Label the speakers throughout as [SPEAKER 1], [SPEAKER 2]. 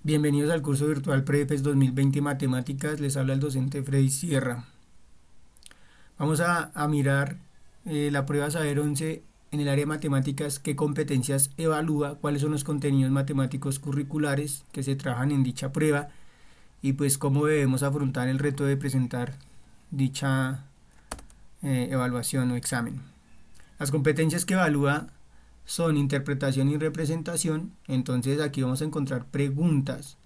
[SPEAKER 1] Bienvenidos al curso virtual PREPES 2020 Matemáticas, les habla el docente Freddy Sierra. Vamos a mirar la prueba Saber 11 en el área de matemáticas, qué competencias evalúa, cuáles son los contenidos matemáticos curriculares que se trabajan en dicha prueba y pues cómo debemos afrontar el reto de presentar dicha evaluación o examen. Las competencias que evalúa son interpretación y representación, entonces aquí vamos a encontrar preguntas,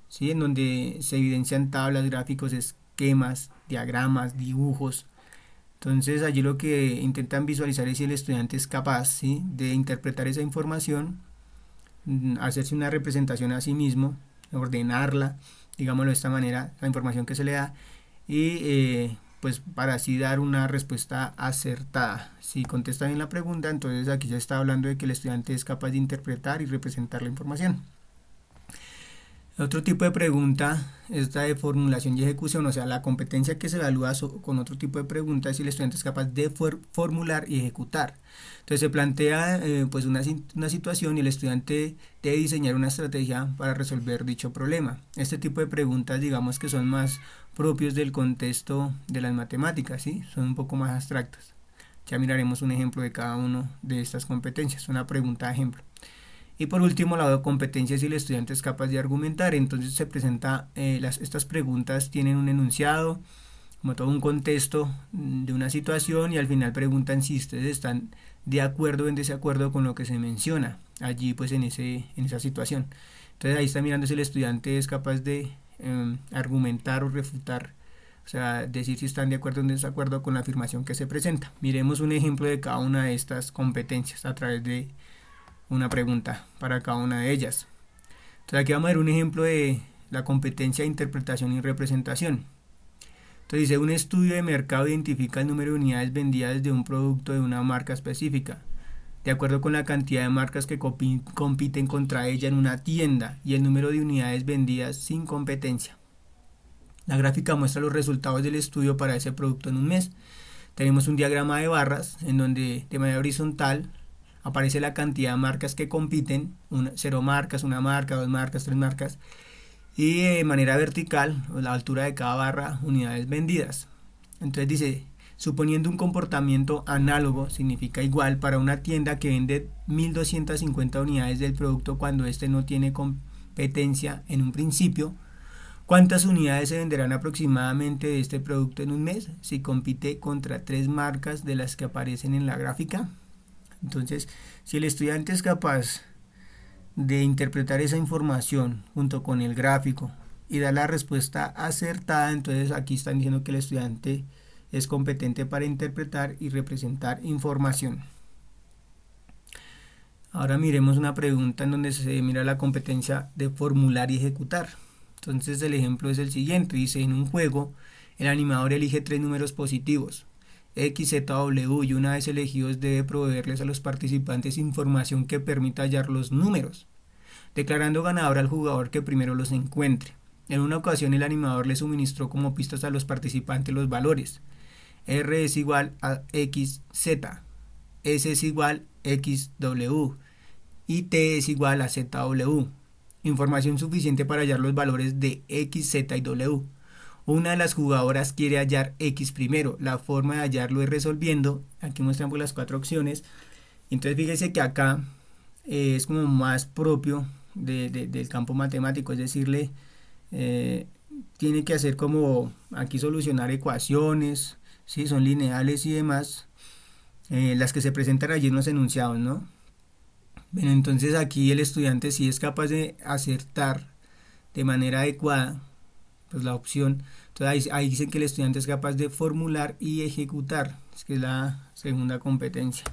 [SPEAKER 1] ¿sí? En donde se evidencian tablas, gráficos, esquemas, diagramas, dibujos. Entonces allí lo que intentan visualizar es si el estudiante es capaz, ¿sí?, de interpretar esa información, hacerse una representación a sí mismo, ordenarla, digámoslo de esta manera, la información que se le da, y pues para así dar una respuesta acertada. Si contesta bien la pregunta, entonces aquí ya está hablando de que el estudiante es capaz de interpretar y representar la información. Otro tipo de pregunta es la de formulación y ejecución, o sea, la competencia que se evalúa con otro tipo de preguntas si el estudiante es capaz de formular y ejecutar. Entonces se plantea pues una situación y el estudiante debe diseñar una estrategia para resolver dicho problema. Este tipo de preguntas, digamos que son más propios del contexto de las matemáticas, ¿sí? Son un poco más abstractas. Ya miraremos un ejemplo de cada una de estas competencias, una pregunta de ejemplo. Y por último, la competencia si el estudiante es capaz de argumentar. Entonces se presenta, estas preguntas tienen un enunciado, como todo un contexto de una situación y al final preguntan si ustedes están de acuerdo o en desacuerdo con lo que se menciona allí pues en esa situación. Entonces ahí está mirando si el estudiante es capaz de argumentar o refutar, o sea, decir si están de acuerdo o en desacuerdo con la afirmación que se presenta. Miremos un ejemplo de cada una de estas competencias a través de una pregunta para cada una de ellas. Entonces aquí vamos a ver un ejemplo de la competencia de interpretación y representación. Entonces dice, un estudio de mercado identifica el número de unidades vendidas de un producto de una marca específica, de acuerdo con la cantidad de marcas que compiten contra ella en una tienda y el número de unidades vendidas sin competencia. La gráfica muestra los resultados del estudio para ese producto en un mes. Tenemos un diagrama de barras en donde de manera horizontal aparece la cantidad de marcas que compiten, 0 marcas, 1 marca, 2 marcas, 3 marcas, y de manera vertical, la altura de cada barra, unidades vendidas. Entonces dice, suponiendo un comportamiento análogo, significa igual para una tienda que vende 1250 unidades del producto cuando este no tiene competencia en un principio, ¿cuántas unidades se venderán aproximadamente de este producto en un mes si compite contra 3 marcas de las que aparecen en la gráfica? Entonces, si el estudiante es capaz de interpretar esa información junto con el gráfico y dar la respuesta acertada, entonces aquí están diciendo que el estudiante es competente para interpretar y representar información. Ahora miremos una pregunta en donde se mira la competencia de formular y ejecutar. Entonces el ejemplo es el siguiente, dice, en un juego el animador elige 3 números positivos, X, Z, W, y una vez elegidos debe proveerles a los participantes información que permita hallar los números, declarando ganador al jugador que primero los encuentre. En una ocasión el animador le suministró como pistas a los participantes los valores. R es igual a XZ, S es igual a XW y T es igual a ZW. Información suficiente para hallar los valores de X, Z y W. Una de las jugadoras quiere hallar X primero. La forma de hallarlo es resolviendo. Aquí mostramos las 4 opciones. Entonces fíjese que acá es como más propio del campo matemático. Es decirle, tiene que hacer como aquí solucionar ecuaciones, ¿sí? Son lineales y demás. Las que se presentan allí en los enunciados, ¿no? Bueno, entonces aquí el estudiante sí es capaz de acertar de manera adecuada pues la opción. Entonces ahí dicen que el estudiante es capaz de formular y ejecutar, es que es la segunda competencia.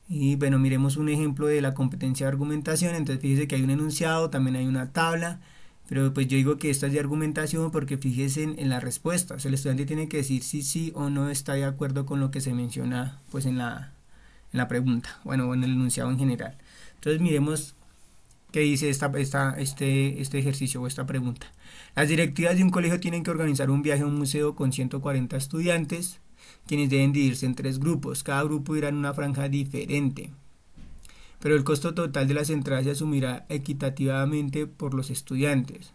[SPEAKER 1] Y bueno, miremos un ejemplo de la competencia de argumentación. Entonces fíjese que hay un enunciado, también hay una tabla, pero pues yo digo que esta es de argumentación porque fíjese en la respuesta. O sea, el estudiante tiene que decir si sí o no está de acuerdo con lo que se menciona pues en la pregunta, bueno, en el enunciado en general. Entonces miremos qué dice este ejercicio o esta pregunta. Las directivas de un colegio tienen que organizar un viaje a un museo con 140 estudiantes, quienes deben dividirse en 3 grupos. Cada grupo irá en una franja diferente. pero el costo total de las entradas se asumirá equitativamente por los estudiantes.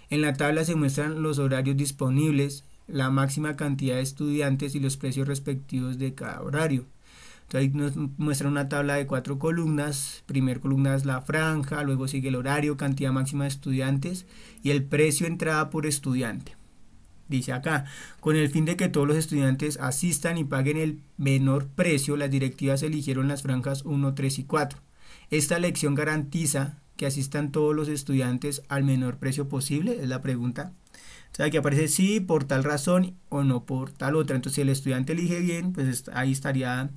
[SPEAKER 1] En la tabla se muestran los horarios disponibles, la máxima cantidad de estudiantes y los precios respectivos de cada horario. Entonces ahí nos muestra una tabla de 4 columnas. Primer columna es la franja, luego sigue el horario, cantidad máxima de estudiantes y el precio entrada por estudiante. Dice acá, con el fin de que todos los estudiantes asistan y paguen el menor precio, las directivas eligieron las franjas 1, 3 y 4. Esta elección garantiza que asistan todos los estudiantes al menor precio posible, es la pregunta. O sea, aquí aparece sí por tal razón o no por tal otra. Entonces, si el estudiante elige bien, pues ahí estaría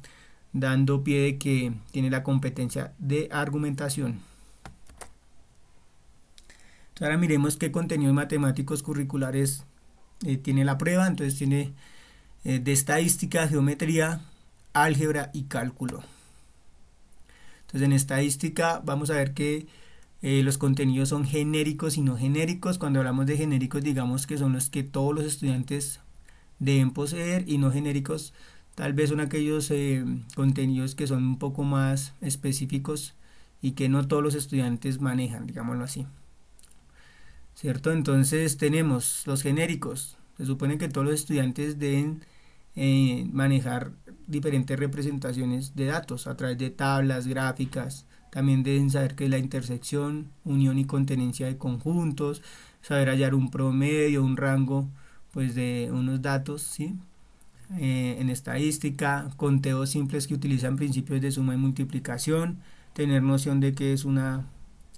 [SPEAKER 1] dando pie de que tiene la competencia de argumentación. Entonces, ahora miremos qué contenidos matemáticos curriculares tiene la prueba. Entonces tiene de estadística, geometría, álgebra y cálculo. Entonces en estadística vamos a ver que los contenidos son genéricos y no genéricos. Cuando hablamos de genéricos, digamos que son los que todos los estudiantes deben poseer, y no genéricos tal vez son aquellos contenidos que son un poco más específicos y que no todos los estudiantes manejan, digámoslo así. ¿Cierto? Entonces tenemos los genéricos. Se supone que todos los estudiantes deben manejar diferentes representaciones de datos a través de tablas, gráficas. También deben saber qué es la intersección, unión y contenencia de conjuntos, saber hallar un promedio, un rango pues de unos datos, ¿sí? En estadística, conteos simples que utilizan principios de suma y multiplicación, tener noción de qué es una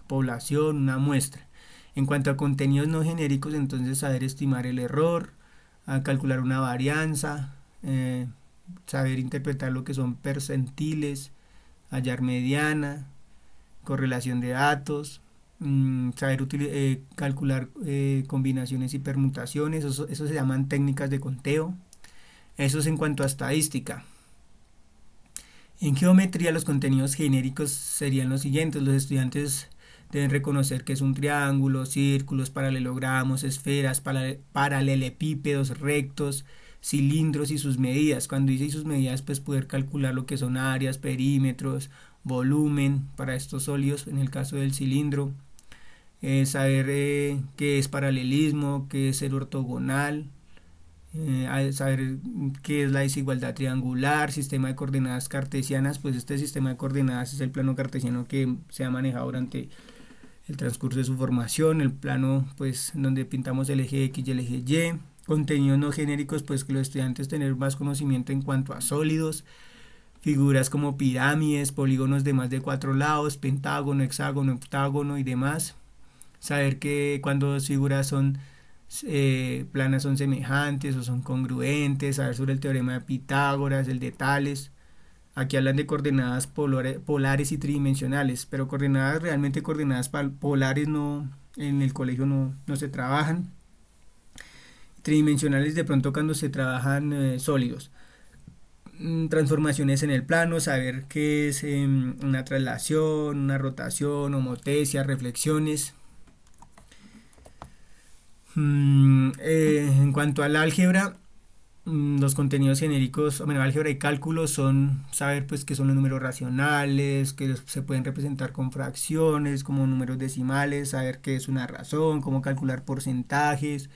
[SPEAKER 1] población, una muestra. En cuanto a contenidos no genéricos, entonces saber estimar el error, a calcular una varianza, saber interpretar lo que son percentiles, hallar mediana, correlación de datos, saber calcular combinaciones y permutaciones. Eso se llaman técnicas de conteo. Eso es en cuanto a estadística. En geometría, los contenidos genéricos serían los siguientes. Los estudiantes deben reconocer que es un triángulo, círculos, paralelogramos, esferas, paralelepípedos, rectos, cilindros y sus medidas. Cuando dice sus medidas, pues poder calcular lo que son áreas, perímetros, volumen para estos sólidos, en el caso del cilindro. Saber qué es paralelismo, qué es el ortogonal, saber qué es la desigualdad triangular, sistema de coordenadas cartesianas. Pues este sistema de coordenadas es el plano cartesiano que se ha manejado durante el transcurso de su formación, el plano pues donde pintamos el eje X y el eje Y. Contenidos no genéricos, pues que los estudiantes tener más conocimiento en cuanto a sólidos, figuras como pirámides, polígonos de más de 4 lados, pentágono, hexágono, octágono y demás. Saber que cuando dos figuras son planas son semejantes o son congruentes, saber sobre el teorema de Pitágoras, el de Tales. Aquí hablan de coordenadas polares y tridimensionales, pero realmente coordenadas polares no, en el colegio no se trabajan. Tridimensionales de pronto cuando se trabajan sólidos. Transformaciones en el plano, saber qué es una traslación, una rotación, homotesia, reflexiones. En cuanto al álgebra, los contenidos genéricos, bueno, álgebra y cálculo son saber pues qué son los números racionales, que se pueden representar con fracciones, como números decimales, saber qué es una razón, cómo calcular porcentajes,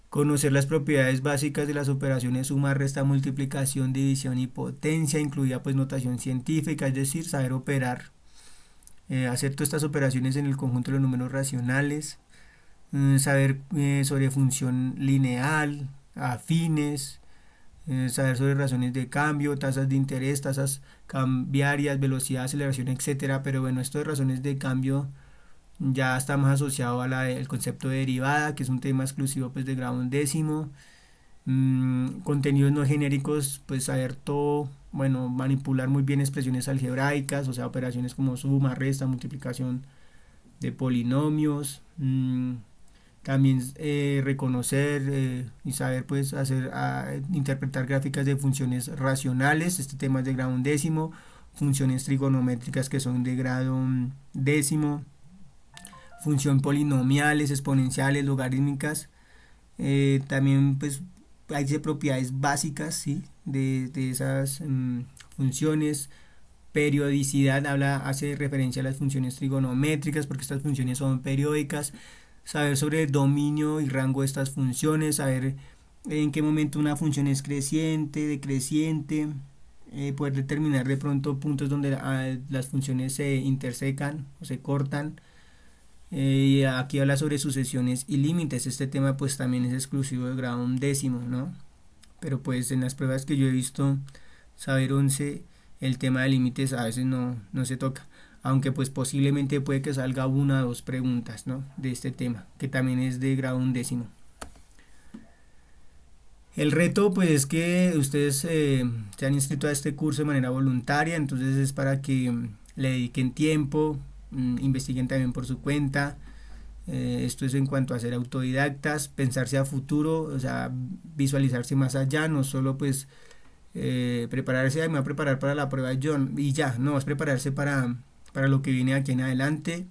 [SPEAKER 1] conocer las propiedades básicas de las operaciones suma, resta, multiplicación, división y potencia, incluida pues notación científica, es decir, saber operar, hacer todas estas operaciones en el conjunto de los números racionales. Saber sobre función lineal, afines, saber sobre razones de cambio, tasas de interés, tasas cambiarias, velocidad, aceleración, etcétera. Pero bueno, esto de razones de cambio ya está más asociado al concepto de derivada, que es un tema exclusivo pues de grado 11. Contenidos no genéricos, pues saber todo, bueno, manipular muy bien expresiones algebraicas, o sea, operaciones como suma, resta, multiplicación de polinomios. También reconocer y saber pues interpretar gráficas de funciones racionales. Este tema es de grado 11. Funciones trigonométricas que son de grado 10. Función polinomiales, exponenciales, logarítmicas. También pues hay propiedades básicas, ¿sí? de esas funciones. Periodicidad hace referencia a las funciones trigonométricas porque estas funciones son periódicas. Saber sobre el dominio y rango de estas funciones, saber en qué momento una función es creciente, decreciente, poder determinar de pronto puntos donde las funciones se intersecan o se cortan. Y aquí habla sobre sucesiones y límites. Este tema pues también es exclusivo de grado 11º, ¿no? Pero pues en las pruebas que yo he visto, saber 11, el tema de límites a veces no se toca. Aunque pues posiblemente puede que salga una o dos preguntas, ¿no?, de este tema, que también es de grado 11º. El reto pues es que ustedes se han inscrito a este curso de manera voluntaria, entonces es para que le dediquen tiempo, investiguen también por su cuenta. Esto es en cuanto a ser autodidactas, pensarse a futuro, o sea, visualizarse más allá, no solo pues prepararse, me voy a preparar para la prueba de John y ya, no, es prepararse para lo que viene aquí en adelante.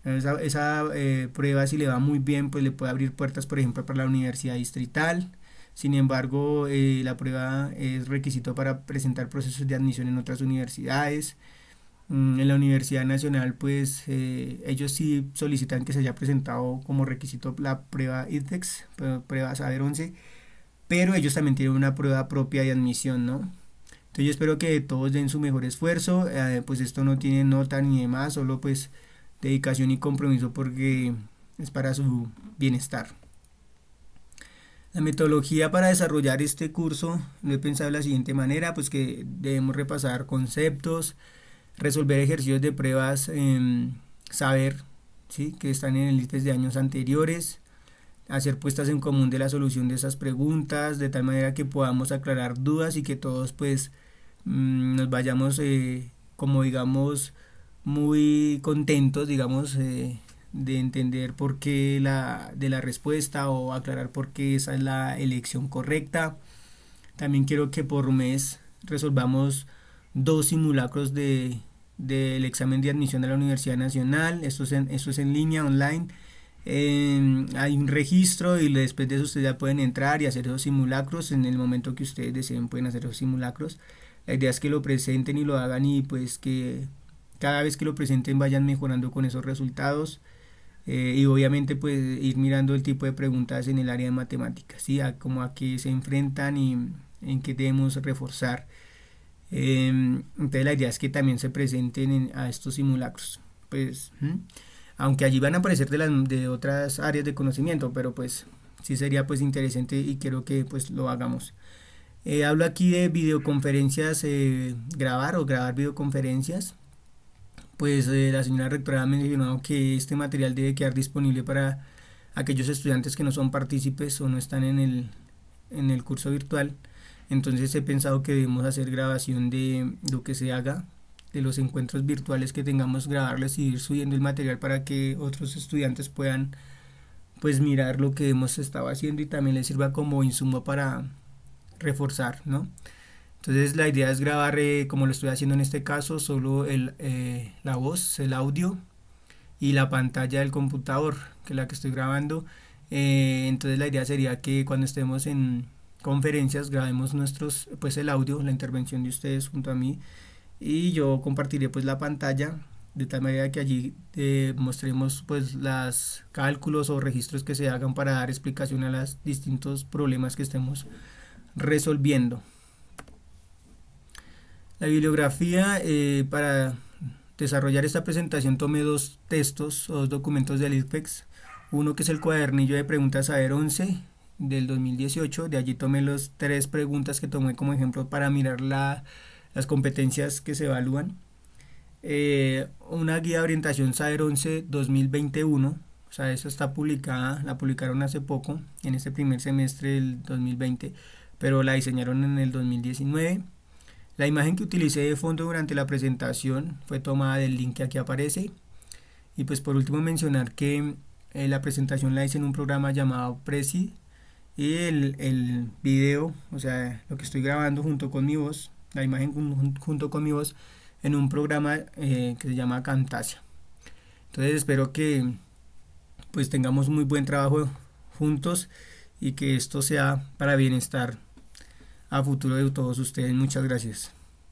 [SPEAKER 1] Esa prueba, si le va muy bien, pues le puede abrir puertas, por ejemplo, para la universidad distrital. Sin embargo, la prueba es requisito para presentar procesos de admisión en otras universidades. En la Universidad Nacional, pues ellos sí solicitan que se haya presentado como requisito la prueba ITFEX, prueba Saber 11, pero ellos también tienen una prueba propia de admisión, ¿no? Entonces yo espero que todos den su mejor esfuerzo, pues esto no tiene nota ni demás, solo pues dedicación y compromiso porque es para su bienestar. La metodología para desarrollar este curso lo he pensado de la siguiente manera, pues que debemos repasar conceptos, resolver ejercicios de pruebas, saber, ¿sí?, que están en el ITFES de años anteriores, hacer puestas en común de la solución de esas preguntas, de tal manera que podamos aclarar dudas y que todos pues nos vayamos como digamos muy contentos, digamos, de entender por qué de la respuesta o aclarar por qué esa es la elección correcta. También quiero que por mes resolvamos 2 simulacros del examen de admisión a la Universidad Nacional. Esto es en línea, online. Hay un registro y después de eso ustedes ya pueden entrar y hacer esos simulacros. En el momento que ustedes deseen pueden hacer esos simulacros. La idea es que lo presenten y lo hagan y pues que cada vez que lo presenten vayan mejorando con esos resultados. Y obviamente pues ir mirando el tipo de preguntas en el área de matemáticas, ¿sí?, como a qué se enfrentan y en qué debemos reforzar. Entonces la idea es que también se presenten a estos simulacros, pues aunque allí van a aparecer de otras áreas de conocimiento, pero pues sí sería pues interesante y quiero que pues lo hagamos. Hablo aquí de videoconferencias, grabar videoconferencias. Pues la señora rectora ha mencionado que este material debe quedar disponible para aquellos estudiantes que no son partícipes o no están en el curso virtual. Entonces he pensado que debemos hacer grabación de lo que se haga, de los encuentros virtuales que tengamos, grabarles y ir subiendo el material para que otros estudiantes puedan pues mirar lo que hemos estado haciendo y también les sirva como insumo para reforzar, ¿no? Entonces la idea es grabar, como lo estoy haciendo en este caso, solo la voz, el audio y la pantalla del computador, que es la que estoy grabando. Entonces la idea sería que cuando estemos en conferencias grabemos pues el audio, la intervención de ustedes junto a mí, y yo compartiré pues la pantalla de tal manera que allí mostremos pues los cálculos o registros que se hagan para dar explicación a los distintos problemas que estemos resolviendo. La bibliografía, para desarrollar esta presentación tomé 2 textos o 2 documentos del ITFEX. Uno que es el cuadernillo de preguntas Saber 11 del 2018. De allí tomé las 3 preguntas que tomé como ejemplo para mirar las competencias que se evalúan. Una guía de orientación Saber 11 2021. O sea, esa está publicada, la publicaron hace poco, en este primer semestre del 2020, pero la diseñaron en el 2019. La imagen que utilicé de fondo durante la presentación fue tomada del link que aquí aparece. Y pues por último mencionar que la presentación la hice en un programa llamado Prezi y el video, o sea, lo que estoy grabando junto con mi voz, la imagen junto con mi voz, en un programa que se llama Camtasia. Entonces espero que pues tengamos muy buen trabajo juntos y que esto sea para bienestar a futuro de todos ustedes. Muchas gracias.